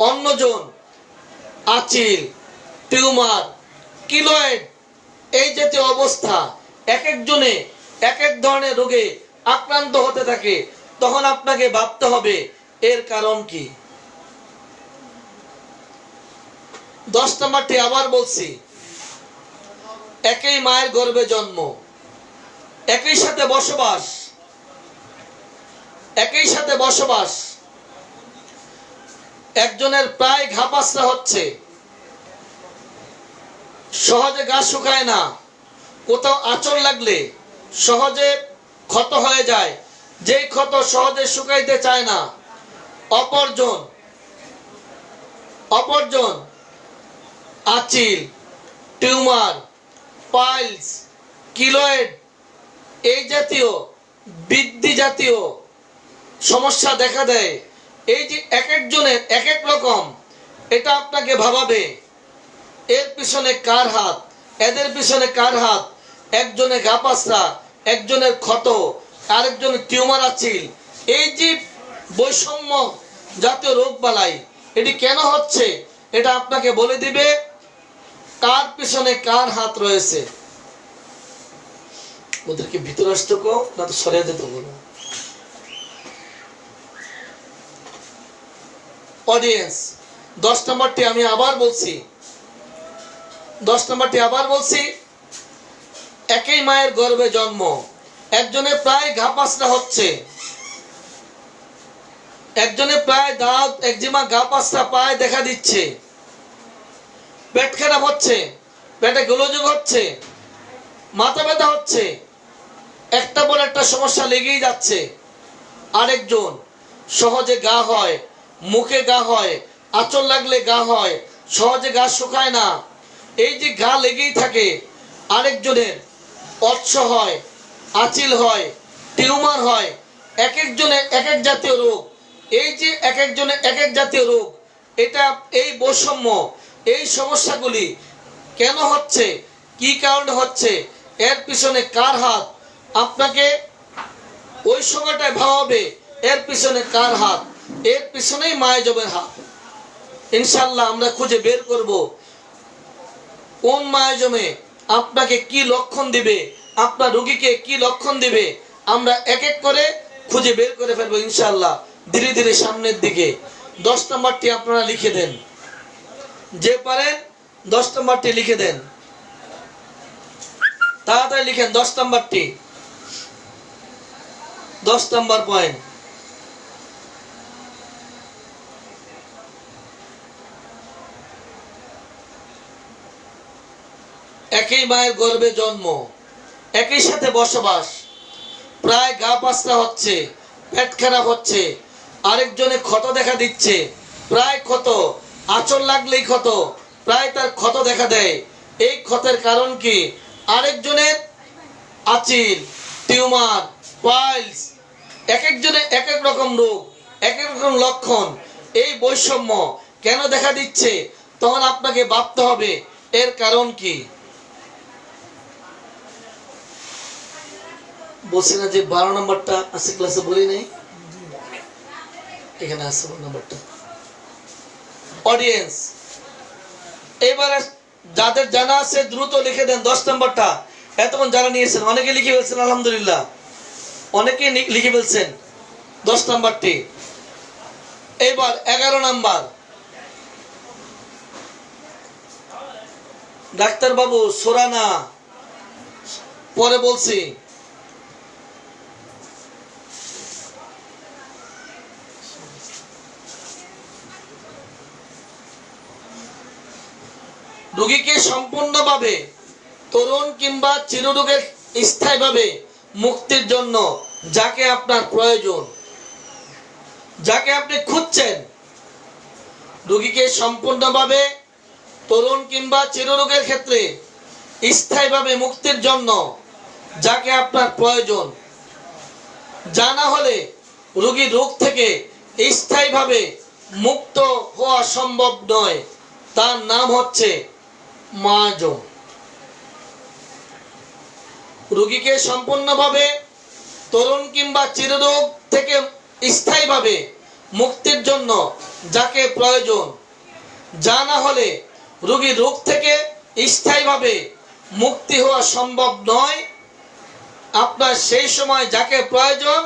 অন্যজন আচিল, টিউমার, কিলয়েড, এই জাতীয় অবস্থা। এক একজনে এক এক ধরনের রোগে আক্রান্ত হতে থাকে। তখন আপনাকে ভাবতে হবে এর কারণ কি। 10 নম্বরটি আবার বলছি, একই মায়ের গর্ভে জন্ম, একই সাথে বসবাস। একই সাথে বসবাস। একজনের প্রায় ঘা পাসরা হচ্ছে, সহজে গা শুকায় না, কোথাও আঁচড় লাগলে সহজে ক্ষত হয়ে যায়, যেই ক্ষত সহজে শুকাইতে চায় না। অপরজন আচিল, টিউমার, পাইলস, কিলয়েড, এই জাতীয় বৃদ্ধি জাতীয় সমস্যা দেখা দেয়। এই যে এক একজনের এক এক রকম, এটা আপনাকে ভাবাবে এর পিছনে কার হাত, এদের পিছনে কার হাত। একজনের গা পাসরা, একজনের ক্ষত, আরেকজনের টিউমার আচিল। এই যে বৈষম্য জাতীয় রোগ বালাই, এটি কেন হচ্ছে এটা আপনাকে বলে দিবে কার পিছনে কার হাত রয়েছে। ওদেরকে ভিতরে আসতে কো, না তো সরিয়ে দিতে বলো। অডিয়েন্স, 10 নম্বরটি আমি আবার বলছি। 10 নম্বরটি আবার বলছি, একই মায়ের গর্ভে জন্ম, একজনের প্রায় ঘা পাসরা হচ্ছে, একজনের প্রায় দাঁত, একজিমা, ঘা পাসরা প্রায় দেখা দিচ্ছে। পেট খারাপ হচ্ছে, পেটে গোলযোগ হচ্ছে, মাথা ব্যথা হচ্ছে। একটা পর একটা সমস্যা লেগেই যাচ্ছে। আরেকজন সহজে গা হয়, মুখে গা হয়, আঁচল লাগলে গা হয়, সহজে গা শুকায় না। এই যে গা লেগেই থাকে। আরেকজনের অর্শ হয়, আঁচিল হয়, টিউমার হয়, এক একজনের এক এক জাতীয় রোগ। এই যে এক একজনের এক এক জাতীয় রোগ, এটা এই বৈষম্য, এই সমস্যাগুলি কেন হচ্ছে, কি কারণে হচ্ছে, এর পিছনে কার হাত? আপনাকে ওই সময়টায় ভাবাবে এর পিছনে কার হাত। এর পিছনেই মায়াজমের হাত। ইনশাল্লাহ আমরা খুঁজে বের করব কোন মায়াজমে আপনাকে কি লক্ষণ দিবে, আপনার রোগীকে কি লক্ষণ দিবে। আমরা এক এক করে খুঁজে বের করে ফেলবো ইনশাল্লাহ ধীরে ধীরে সামনের দিকে। 10 নম্বরটি আপনারা লিখে দেন, যে পারেন 10 নম্বরটি লিখে দেন, তাড়াতাড়ি লিখেন 10 নম্বরটি। 10 নম্বর পয়েন্ট, একই মায়ের গর্ভে জন্ম, একই সাথে বসবাস, প্রায় গা পাসরা হচ্ছে, পেট খারাপ হচ্ছে, আরেকজনে ক্ষত দেখা দিচ্ছে, প্রায় ক্ষত, আঁচল লাগলেই ক্ষত, প্রায় তার ক্ষত দেখা দেয়। এই ক্ষতের কারণ কি? আরেকজনের আঁচিল, টিউমার, পাইলস, এক একজনের এক এক রকম রোগ, এক এক রকম লক্ষণ। এই বৈষম্য কেন দেখা দিচ্ছে? তখন আপনাকে ভাবতে হবে এর কারণ কি। বলছি না যে 12 নম্বরটা আছে ক্লাসে, বলি নাই? এখানে আছে 12 নম্বরটা। অডিয়েন্স, এবারে যাদের জানা আছে দ্রুত লিখে দেন 10 নম্বরটা। এতক্ষণ যারা নিয়েছেন অনেকে লিখে ফেলছেন, আলহামদুলিল্লাহ, অনেকে লিখে ফেলছেন 10 নম্বরটি। এবার 11 নাম্বার, ডাক্তার বাবু সোরানা, পরে বলছি। রোগীকে সম্পূর্ণভাবে তরুণ কিংবা চিররোগের স্থায়ীভাবে মুক্তির জন্য যাকে আপনার প্রয়োজন, যাকে আপনি খুঁজছেন, রোগীকে সম্পূর্ণভাবে তরুণ কিংবা চিররোগের ক্ষেত্রে স্থায়ীভাবে মুক্তির জন্য যাকে আপনার প্রয়োজন, জানা হলে রোগী রোগ থেকে স্থায়ীভাবে মুক্ত হওয়া সম্ভব নয়, তার নাম হচ্ছে মায়াজম। রোগীকে সম্পূর্ণভাবে তরুণ কিংবা চিররোগ থেকে স্থায়ীভাবে মুক্তির জন্য যাকে প্রয়োজন, জানা হলে রোগী রোগ থেকে স্থায়ীভাবে মুক্তি হওয়া সম্ভব নয়, আপনার সেই সময় যাকে প্রয়োজন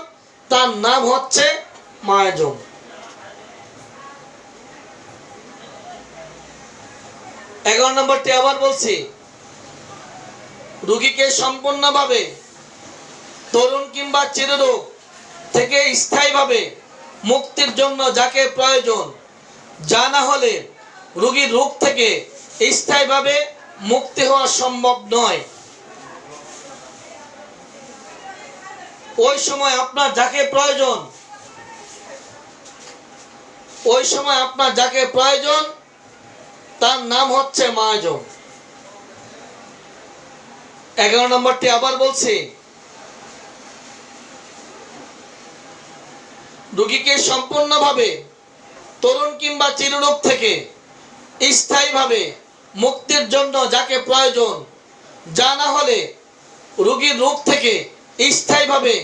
তার নাম হচ্ছে মায়াজম। 11 নম্বরটি আবার বলছি, রোগীকে সম্পূর্ণভাবে তরুণ কিংবা চিররোগ থেকে স্থায়ীভাবে মুক্তির জন্য যাকে প্রয়োজন, জানা হলে রোগীর রোগ থেকে স্থায়ীভাবে মুক্তি হওয়া সম্ভব নয়, ওই সময় আপনার যাকে প্রয়োজন, ওই সময় আপনার যাকে প্রয়োজন তার নাম হচ্ছে মায়াজম। 11 নম্বরটি আবার বলছি, রোগীকে সম্পূর্ণভাবে তরুণ কিংবা চিররোগ থেকে স্থায়ীভাবে মুক্তির জন্য যাকে প্রয়োজন, জানা হলে রোগীর রোগ থেকে স্থায়ীভাবে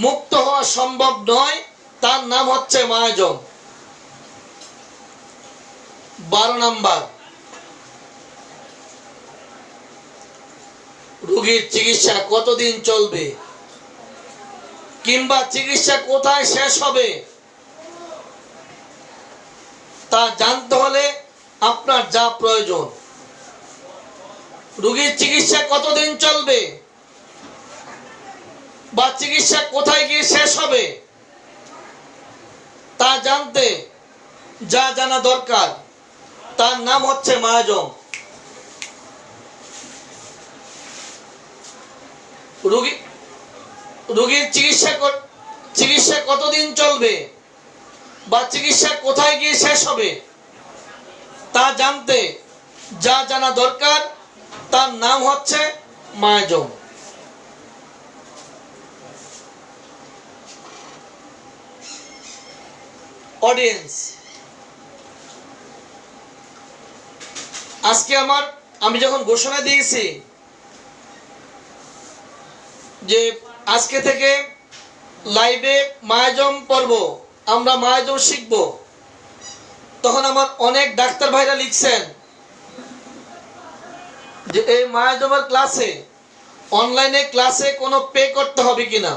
মুক্ত হওয়া সম্ভব নয়, তার নাম হচ্ছে মায়াজম। 12 নাম্বার, রোগীর চিকিৎসা কতদিন চলবে কিংবা চিকিৎসা কোথায় শেষ হবে তা জানতে হলে আপনার যা প্রয়োজন। রোগীর চিকিৎসা কতদিন চলবে বা চিকিৎসা কোথায় গিয়ে শেষ হবে তা জানতে যা জানা দরকার তার নাম হচ্ছে মায়াজম। রোগী রোগীর চিকিৎসা কতদিন চলবে বা চিকিৎসা কোথায় গিয়ে শেষ হবে তা জানতে যা জানা দরকার তার নাম হচ্ছে মায়াজম। অডিয়েন্স, আজকে আমি যখন ঘোষণা দিয়েছি যে আজকে থেকে লাইভে মায়াজম পড়ব, আমরা মায়াজম শিখব, তখন আমার অনেক ডাক্তার ভাইরা লিখছেন যে এই মায়াজমের ক্লাসে অনলাইনে ক্লাসে কোনো পে করতে হবে কিনা।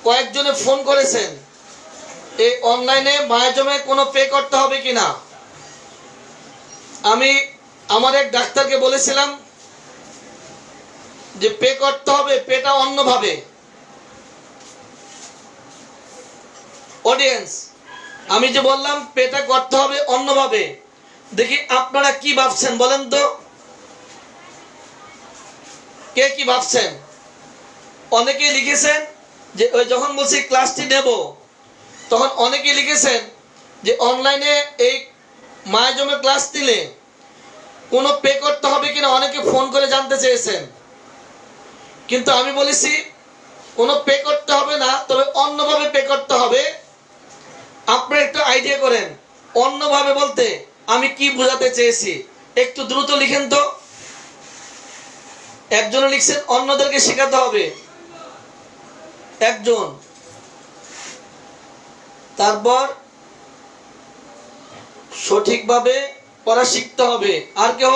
কয়েকজনে ফোন করেছেন এই অনলাইনে মায়াজমে কোনো পে করতে হবে কিনা। আমি আমার এক ডাক্তারকে বলেছিলাম যে পে করতে হবে, পেটা অন্যভাবে। অডিয়েন্স, আমি যে বললাম পেটা করতে হবে অন্যভাবে, দেখি আপনারা কি ভাবছেন বলেন তো, কে কি ভাবছেন? অনেকেই লিখেছেন যে ওই যখন বলছি ক্লাসটি নেব তখন অনেকেই লিখেছেন যে অনলাইনে এই মায়াজমের ক্লাস নিলে কোনো পে করতে হবে কিনা, অনেকে ফোন করে জানতে চেয়েছেন। কিন্তু আমি বলেছি কোনো পে করতে হবে না, তবে অন্যভাবে পে করতে হবে। আপনারা একটু আইডিয়া করেন অন্যভাবে বলতে আমি কি বোঝাতে চেয়েছি, একটু দ্রুত লিখেন তো। একজনে লিখছেন অন্যদেরকে শেখাতে হবে, একজন। তারপর সঠিকভাবে পড়া শিখতে হবে, আর কেউ?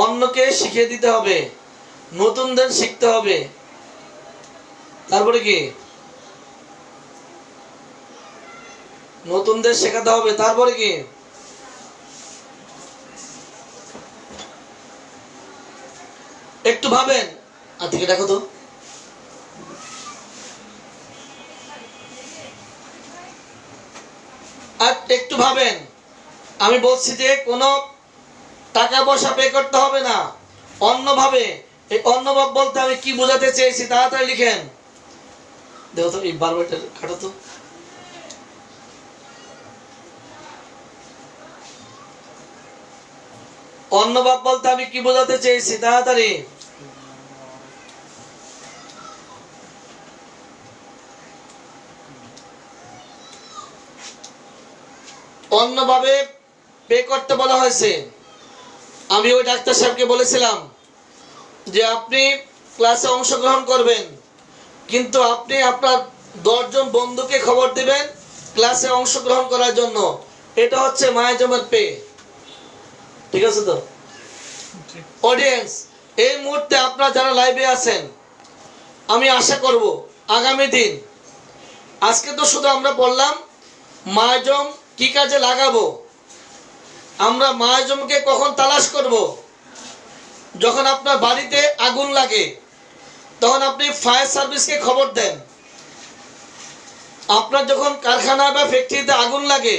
অন্যকে শিখিয়ে দিতে হবে, নতুনদের শিখতে হবে। তারপরে কি? নতুনদের শেখাতে হবে। তারপরে কি? একটু ভাবেন। থেকে দেখো তো, আর একটু ভাবেন। আমি বলছি যে কোনো টাকা পয়সা পে করতে হবে না, অন্যভাবে। এই অন্যভাব বলতে আমি কি বোঝাতে চেয়েছি তাড়াতাড়ি লিখেন। দেখো তো এই বারোটা কাটো তো। অন্যভাব বলতে আমি কি বোঝাতে চেয়েছি তাড়াতাড়ি। অন্যভাবে পে করতে বলা হয়েছে। আমি ওই ডাক্তার সাহেবকে বলেছিলাম যে আপনি ক্লাসে অংশগ্রহণ করবেন, কিন্তু আপনি আপনার 10 জন বন্ধুকে খবর দিবেন ক্লাসে অংশগ্রহণ করার জন্য। এটা হচ্ছে মায়াজমের পে। ঠিক আছে তো? অডিয়েন্স, এই মুহূর্তে আপনারা যারা লাইভে আছেন, আমি আশা করব আগামী দিন, আজকে তো শুধু আমরা বললাম মায়াজম কি কাজে লাগাবো। আমরা মায়াজমকে কখন তালাশ করব? যখন আপনার বাড়িতে আগুন লাগে তখন আপনি ফায়ার সার্ভিসকে খবর দেন। আপনার যখন কারখানা বা ফ্যাক্টরিতে আগুন লাগে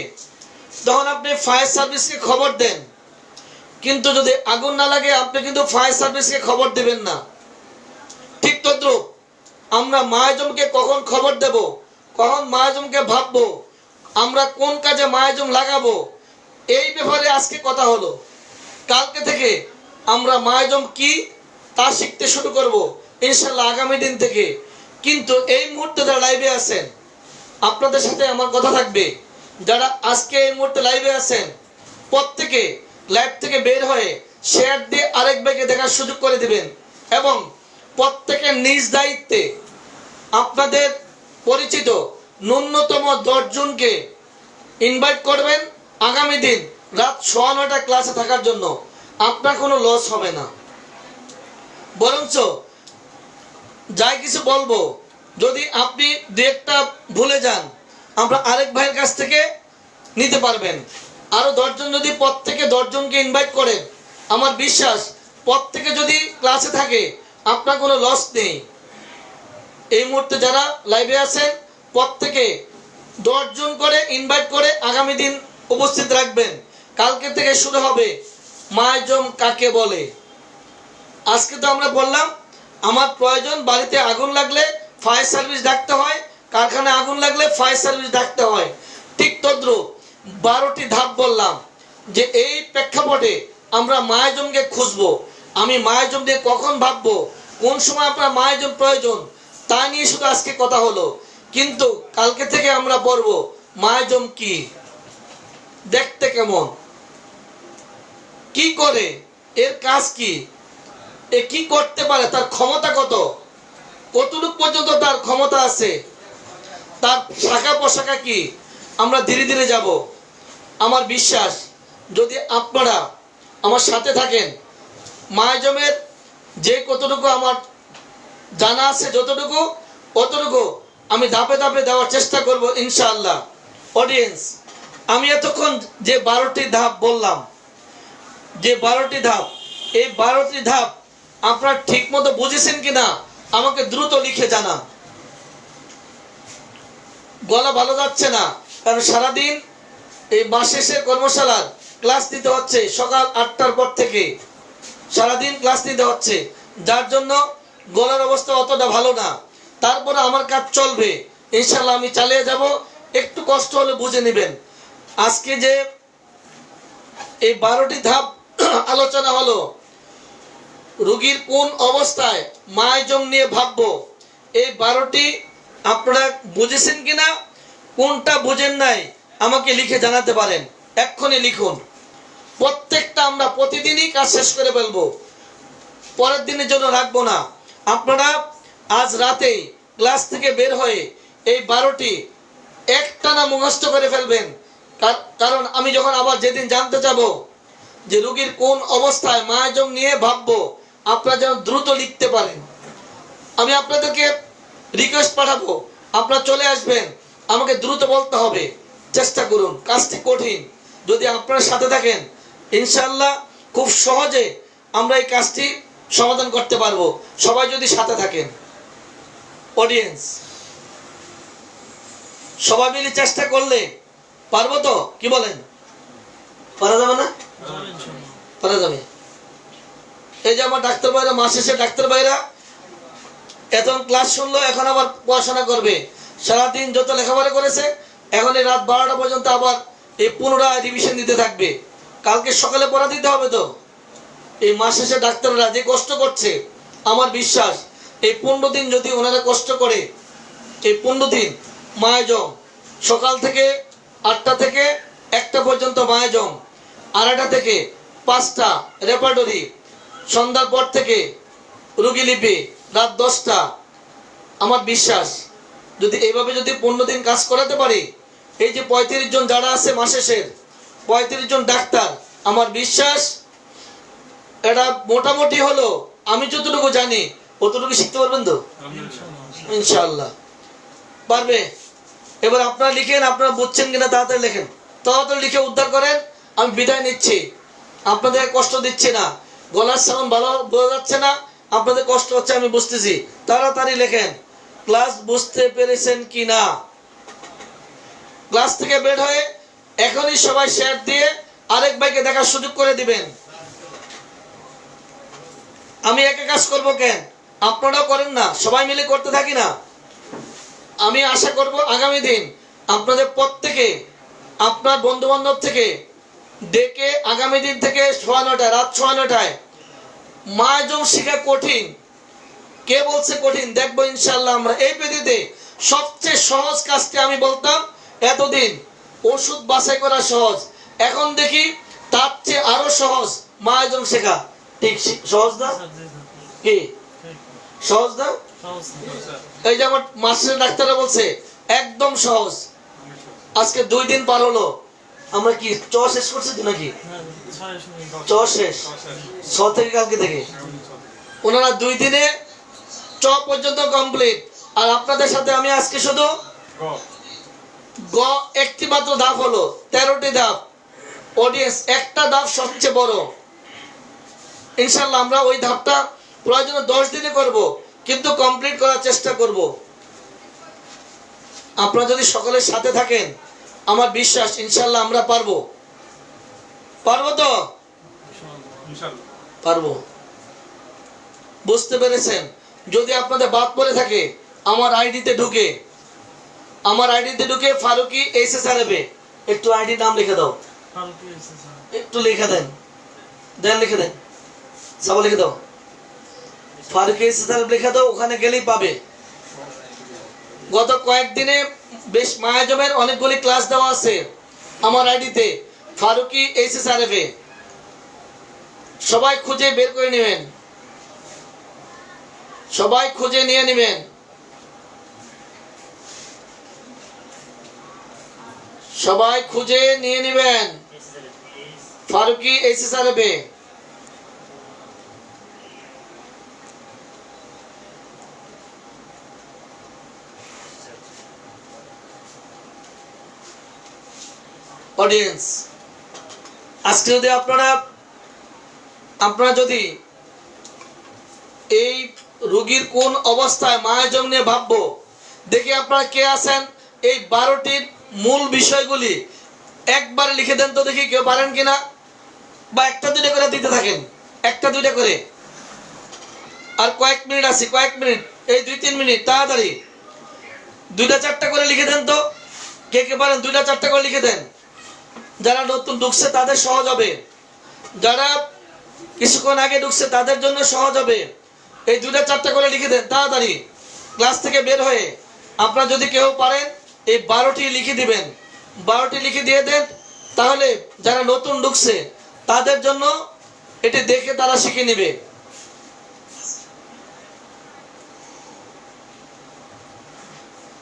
তখন আপনি ফায়ার সার্ভিসকে খবর দেন। কিন্তু যদি আগুন না লাগে আপনি কিন্তু ফায়ার সার্ভিসকে খবর দেবেন না। ঠিক তদ্রুপ আমরা মায়াজমকে কখন খবর দেব, কখন মায়াজমকে ভাববো, আমরা কোন কাজে মায়াজম লাগাবো, এই ব্যাপারে আজকে কথা হলো। কালকে থেকে আমরা মায়াজম কি তা শিখতে শুরু করব ইনশাল্লাহ আগামী দিন থেকে। কিন্তু এই মুহূর্তে যারা লাইভে আছেন আপনাদের সাথে আমার কথা থাকবে, যারা আজকে এই মুহূর্তে লাইভে আছেন প্রত্যেকে লাইভ থেকে বের হয়ে শেয়ার দিয়ে আরেক ভাইকে দেখার সুযোগ করে দিবেন, এবং প্রত্যেকের নিজ দায়িত্বে আপনাদের পরিচিত ন্যূনতম 10 জনকে ইনভাইট করবেন আগামী দিন রাত 9:30 ক্লাসে থাকার জন্য। আপনার কোনো লস হবে না, বরঞ্চ যাই কিছু বলবো যদি আপনি দু একটা ভুলে যান আমরা আরেক ভাইয়ের কাছ থেকে নিতে পারবেন। আরো 10 জন যদি প্রত্যেকে 10 জনকে ইনভাইট করেন, আমার বিশ্বাস প্রত্যেকে যদি ক্লাসে থাকে আপনার কোনো লস নেই। এই মুহূর্তে যারা লাইভে আছেন প্রত্যেকে 10 জন করে ইনভাইট করে আগামী দিন উপস্থিত রাখবেন। কালকে থেকে শুরু হবে মায়জম কাকে বলে। আজকে তো আমরা বললাম আমার প্রয়োজন, বাড়িতে আগুন লাগলে ফায়ার সার্ভিস ডাকতে হয়, কারখানায় আগুন লাগলে ফায়ার সার্ভিস ডাকতে হয়। ঠিক তদ্রুপ 12টি ধাপ বললাম যে এই প্রেক্ষাপটে আমরা মায়জমকে খুঁজবো। আমি মায়জম দিয়ে কখন ভাববো, কোন সময় আপনার মায়জম প্রয়োজন, তা নিয়ে শুধু আজকে কথা হলো। কিন্তু কালকে থেকে আমরা পড়বো মায়জম কি, দেখতে কেমন, কি করে, এর কাজ কি, এ কি করতে পারে, তার ক্ষমতা কতটুকু পর্যন্ত তার ক্ষমতা আছে, তার শাখা প্রশাখা কি, আমরা ধীরে ধীরে যাব। আমার বিশ্বাস যদি আপনারা আমার সাথে থাকেন, মায়জমের যে কতটুকু আমার জানা আছে যতটুকু অতটুকু আমি ধাপে ধাপে দেওয়ার চেষ্টা করব ইনশাআল্লাহ। অডিয়েন্স, আমি এতক্ষণ যে 12টি ধাপ বললাম, যে 12টি ধাপ, এই 12টি ধাপ আপনারা ঠিক মতো বুঝেছেন কিনা আমাকে দ্রুত লিখে জানান। গলা ভালো যাচ্ছে না, কারণ সারাদিন এই মাস শেষের কর্মশালার ক্লাস নিতে হচ্ছে, সকাল 8টার পর থেকে সারাদিন ক্লাস নিতে হচ্ছে, যার জন্য গলার অবস্থা অতটা ভালো না। তারপরে আমার কাজ চলবে ইনশাল্লাহ, আমি চালিয়ে যাব। একটু কষ্ট হলে বুঝে নেবেন। আজকে যে এই 12টি ধাপ আলোচনা হলো, রোগীর কোন অবস্থায় মায়জম নিয়ে ভাববো, এই 12টি আপনারা বুঝেছেন কিনা, কোনটা বুঝেন নাই আমাকে লিখে জানাতে পারেন। এক্ষুনি লিখুন। প্রত্যেকটা আমরা প্রতিদিনই কাজ শেষ করে ফেলবো, পরের দিনের জন্য রাখবো না। আপনারা আজ রাতেই ক্লাস থেকে বের হয়ে এই 12টি একটানা মুখস্থ করে ফেলবেন। কারণ আমি যখন আবার যেদিন জানতে যাব যে রোগীর কোন অবস্থায় মায়জম নিয়ে ভাববো, আপনারা যেন দ্রুত লিখতে পারেন। আমি আপনাদেরকে রিকোয়েস্ট পাঠাবো, আপনারা চলে আসবেন, আমাকে দ্রুত বলতে হবে। চেষ্টা করুন, কাজটি কঠিন, যদি আপনারা সাথে থাকেন ইনশাআল্লাহ খুব সহজে আমরা এই কাজটি সমাধান করতে পারবো, সবাই যদি সাথে থাকেন। অডিয়েন্স, সবাই মিলে চেষ্টা করলে পারবো তো? কি বলেন, পারা যাবে না? পারা যাবে। এই যে আমার ডাক্তার ভাইরা, মাস শেষে ডাক্তার ভাইরা এখন ক্লাস শুনলো, এখন আবার পড়াশোনা করবে। সারাদিন যত লেখাপড়া করেছে, এখন এই রাত 12টা পর্যন্ত আবার এই পুনরায় রিভিশন দিতে থাকবে। কালকে সকালে পড়া দিতে হবে তো। এই মাস শেষে ডাক্তাররা যে কষ্ট করছে, আমার বিশ্বাস এই 15 দিন যদি ওনারা কষ্ট করে, এই 15 দিন মায়জম, সকাল থেকে 8টা থেকে 1টা পর্যন্ত মায়জম, 2:30 থেকে 5টা রেপার্টরি, সন্ধ্যার পর থেকে রুগী লিপি, রাত 10টা। আমার বিশ্বাস যদি এইভাবে যদি 15 দিন কাজ করাতে পারি, এই যে 35 জন যারা আছে মাসের 35 জন ডাক্তার, আমার বিশ্বাস এটা মোটামুটি হলো আমি যতটুকু জানি অতটুকু শিখতে পারবেন তো ইনশাআল্লাহ পারবে। এবার আপনারা লিখেন, আপনারা বুঝছেন কিনা তাড়াতাড়ি লেখেন, তাড়াতাড়ি লিখে উদ্ধার করেন। আমি বিদায় নিচ্ছি, আপনাদের কষ্ট দিচ্ছি না, গলার সাউন্ড ভালো বোঝা যাচ্ছে না, আপনাদের কষ্ট হচ্ছে আমি বুঝতেছি। তাড়াতাড়ি লেখেন। ক্লাস বুঝতে পেরেছেন কি না? ক্লাস থেকে বের হয়ে এখনই সবাই শেয়ার দিয়ে আরেক ভাইকে দেখার সুযোগ করে দিবেন। আমি একা কাজ করবো কেন, আপনারাও করেন না, সবাই মিলে করতে থাকি না। আমি আশা করব আগামী দিন আপনাদের প্রত্যেকে আপনার বন্ধু বান্ধব থেকে ডেকে আগামী দিন থেকে রাত 9:30 মায়জম শিখা কঠিন, কে বলছে কঠিন? দেখবো ইনশাআল্লাহ। আমরা এই পৃথিবীতে সবচেয়ে সহজ কাজটি আমি বলতাম এতদিন ওষুধ বাছাই করা সহজ, এখন দেখি তার চেয়ে আরো সহজ মায়জম শেখা। ঠিক সহজ না? কি সহজ না? এই যে আমার মাস্টার ডাক্তাররা বলছে একদম সহজ। আজকে 2 দিন পার হলো, আমরা কি শেষ করছি তো নাকি? শেষ 6 থেকে কালকে থেকে ওনারা 2 দিনে পর্যন্ত কমপ্লিট। আর আপনাদের সাথে আমি আজকে শুধু একটি মাত্র ধাপ হলো, 13টি ধাপ। অডিয়েন্স, একটা ধাপ সবচেয়ে বড়। ইনশাআল্লাহ আমরা ওই ধাপটা প্রয়োজনে 10 দিনে করব, কিন্তু কমপ্লিট করার চেষ্টা করব। আপনারা যদি সকলের সাথে থাকেন আমার বিশ্বাস ইনশাল্লাহ আমরা পারবো। পারবো তো? পারবো। বুঝতে পেরেছেন? যদি আপনাদের বাদ পড়ে থাকে আমার আইডিতে ঢুকে ফারুকি SSRF একটু আইডি নাম লিখে দাও, একটু লিখে দেন, লিখে দেন, সব লিখে দাও, ফারুকি SSRF লিখে দাও, ওখানে গেলেই পাবে। গত কয়েকদিনে বেশ মায়াজমের অনেকগুলি ক্লাস দেওয়া আছে আমার আইডিতে ফারুকি SSRF। সবাই খুঁজে বের করে নেবেন, সবাই খুঁজে নিয়ে নেবেন। সবাই খুঁজে নিয়ে নেবেন ফারুকি SSRF। অডিয়েন্স, আজকে যদি আপনারা যদি এই রোগীর কোন অবস্থায় মায়াজম নিয়ে ভাববো, দেখি আপনারা কে আছেন এই 12টির মূল বিষয়গুলি একবারে লিখে দেন তো দেখি কেউ পারেন কিনা, বা একটা দুইটা করে দিতে থাকেন, একটা দুইটা করে। আর কয়েক মিনিট আছে, কয়েক মিনিট, এই 2-3 মিনিট, তাড়াতাড়ি 2টা-4টা করে লিখে দেন তো। কে কে পারেন 2টা-4টা করে লিখে দেন। যারা নতুন ঢুকছে তাদের সহজ হবে, যারা কিছুক্ষণ আগে ঢুকছে তাদের জন্য সহজ হবে। এই 2টা-4টা করে লিখে দেন তাড়াতাড়ি ক্লাস থেকে বের হয়ে। আপনারা যদি কেউ পারেন এই 12টি লিখে দিবেন, 12টি লিখে দিয়ে দেন, তাহলে যারা নতুন ঢুকছে তাদের জন্য এটি দেখে তারা শিখে নেবে।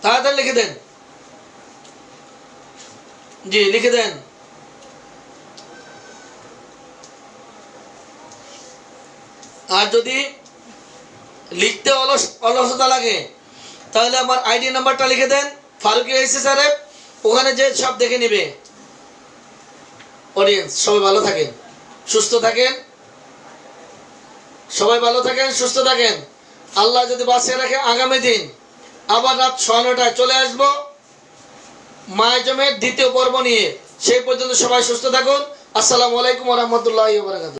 তাড়াতাড়ি লিখে দেন, জি লিখে দেন। আর যদি লিখতে অলসতা লাগে তাহলে আমার আইডি নাম্বারটা লিখে দেন, ফারুকি SSRF, ওখানে যে সব দেখে নেবে। অডিয়েন্স, সবাই ভালো থাকেন, সুস্থ থাকেন, সবাই ভালো থাকেন, সুস্থ থাকেন। আল্লাহ যদি বাঁচিয়ে রাখে আগামী দিন আবার রাত 9:30টায় চলে আসবো মায়াজমের 2য় পর্ব নিয়ে। সেই পর্যন্ত সবাই সুস্থ থাকুন। আসসালামু আলাইকুম ওয়া রাহমাতুল্লাহি ওয়া বারাকাতুহু।